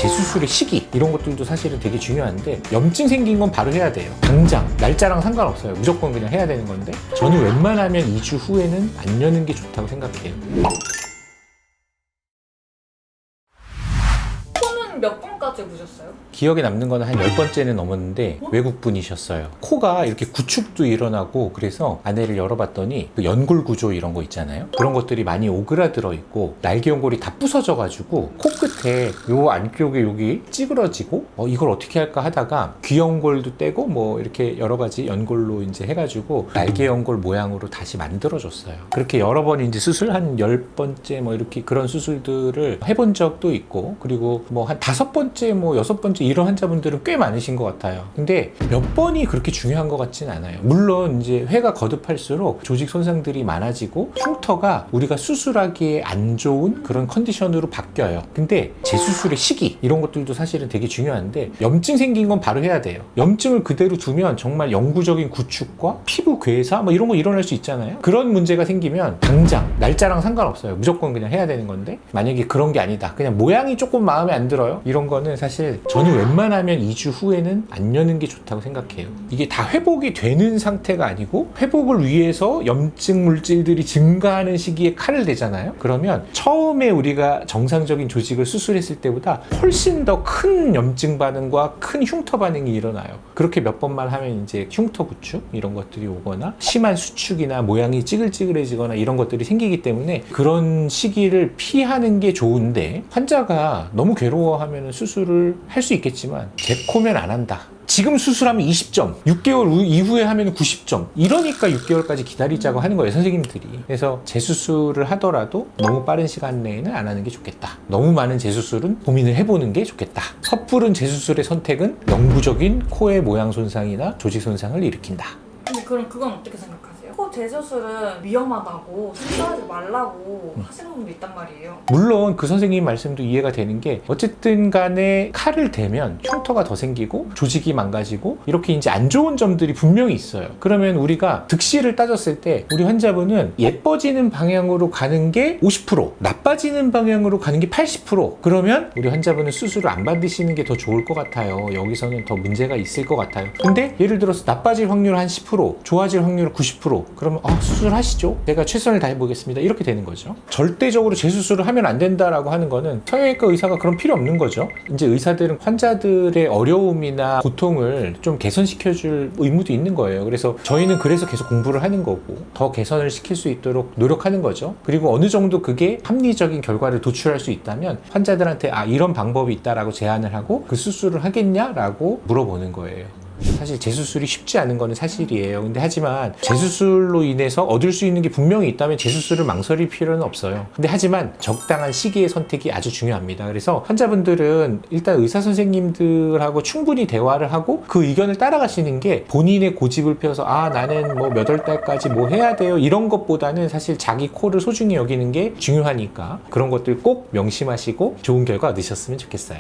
재수술의 시기 이런 것들도 사실은 되게 중요한데 염증 생긴 건 바로 해야 돼요. 당장 날짜랑 상관없어요. 무조건 그냥 해야 되는 건데 저는 웬만하면 2주 후에는 안 여는 게 좋다고 생각해요. 코는 몇 번까지 무셨어요? 기억에 남는 거는 한 10번째는 넘었는데 외국 분이셨어요. 코가 이렇게 구축도 일어나고 그래서 안에를 열어봤더니 그 연골 구조 이런 거 있잖아요. 그런 것들이 많이 오그라들어 있고 날개 연골이 다 부서져가지고 코끝에 요 안쪽에 여기 찌그러지고 이걸 어떻게 할까 하다가 귀 연골도 떼고 뭐 이렇게 여러 가지 연골로 이제 해가지고 날개 연골 모양으로 다시 만들어줬어요. 그렇게 여러 번 이제 수술 한 10번째 뭐 이렇게 그런 수술들을 해본 적도 있고 그리고 뭐 한 5번째 뭐 6번째 이런 환자분들은 꽤 많으신 것 같아요. 근데 몇 번이 그렇게 중요한 것 같진 않아요. 물론 이제 회가 거듭할수록 조직 손상들이 많아지고 흉터가 우리가 수술하기에 안 좋은 그런 컨디션으로 바뀌어요. 근데 재수술의 시기 이런 것들도 사실은 되게 중요한데 염증 생긴 건 바로 해야 돼요. 염증을 그대로 두면 정말 영구적인 구축과 피부 괴사 뭐 이런 거 일어날 수 있잖아요. 그런 문제가 생기면 당장 날짜랑 상관없어요. 무조건 그냥 해야 되는 건데 만약에 그런 게 아니다. 그냥 모양이 조금 마음에 안 들어요. 이런 거는 사실 저는 웬만하면 2주 후에는 안 여는 게 좋다고 생각해요. 이게 다 회복이 되는 상태가 아니고 회복을 위해서 염증 물질들이 증가하는 시기에 칼을 대잖아요. 그러면 처음에 우리가 정상적인 조직을 수술했을 때보다 훨씬 더 큰 염증 반응과 큰 흉터 반응이 일어나요. 그렇게 몇 번만 하면 이제 흉터 구축 이런 것들이 오거나 심한 수축이나 모양이 찌글찌글해지거나 이런 것들이 생기기 때문에 그런 시기를 피하는 게 좋은데 환자가 너무 괴로워하면 수술을 할 수 있겠지만 제 코면 안 한다. 지금 수술하면 20점, 6개월 이후에 하면 90점. 이러니까 6개월까지 기다리자고 하는 거예요, 선생님들이. 그래서 재수술을 하더라도 너무 빠른 시간 내에는 안 하는 게 좋겠다. 너무 많은 재수술은 고민을 해보는 게 좋겠다. 섣부른 재수술의 선택은 영구적인 코의 모양 손상이나 조직 손상을 일으킨다. 근데 그럼 그건 어떻게 생각하세요? 코 재수술은 위험하다고 수술하지 말라고 하시는 분도 있단 말이에요. 물론 그 선생님 말씀도 이해가 되는 게 어쨌든 간에 칼을 대면 흉터가 더 생기고 조직이 망가지고 이렇게 이제 안 좋은 점들이 분명히 있어요. 그러면 우리가 득실을 따졌을 때 우리 환자분은 예뻐지는 방향으로 가는 게 50%, 나빠지는 방향으로 가는 게 80%. 그러면 우리 환자분은 수술을 안 받으시는 게 더 좋을 것 같아요. 여기서는 더 문제가 있을 것 같아요. 근데 예를 들어서 나빠질 확률 한 10%, 좋아질 확률 90%. 그러면 수술하시죠. 제가 최선을 다해보겠습니다. 이렇게 되는 거죠. 절대적으로 재수술을 하면 안 된다라고 하는 거는 성형외과 의사가 그런 필요 없는 거죠. 이제 의사들은 환자들의 어려움이나 고통을 좀 개선시켜줄 의무도 있는 거예요. 그래서 저희는 그래서 계속 공부를 하는 거고 더 개선을 시킬 수 있도록 노력하는 거죠. 그리고 어느 정도 그게 합리적인 결과를 도출할 수 있다면 환자들한테 이런 방법이 있다라고 제안을 하고 그 수술을 하겠냐라고 물어보는 거예요. 사실 재수술이 쉽지 않은 거는 사실이에요. 근데 하지만 재수술로 인해서 얻을 수 있는 게 분명히 있다면 재수술을 망설일 필요는 없어요. 근데 하지만 적당한 시기의 선택이 아주 중요합니다. 그래서 환자분들은 일단 의사 선생님들하고 충분히 대화를 하고 그 의견을 따라가시는 게 본인의 고집을 펴서 나는 뭐 몇 월 달까지 뭐 해야 돼요 이런 것보다는 사실 자기 코를 소중히 여기는 게 중요하니까 그런 것들 꼭 명심하시고 좋은 결과 얻으셨으면 좋겠어요.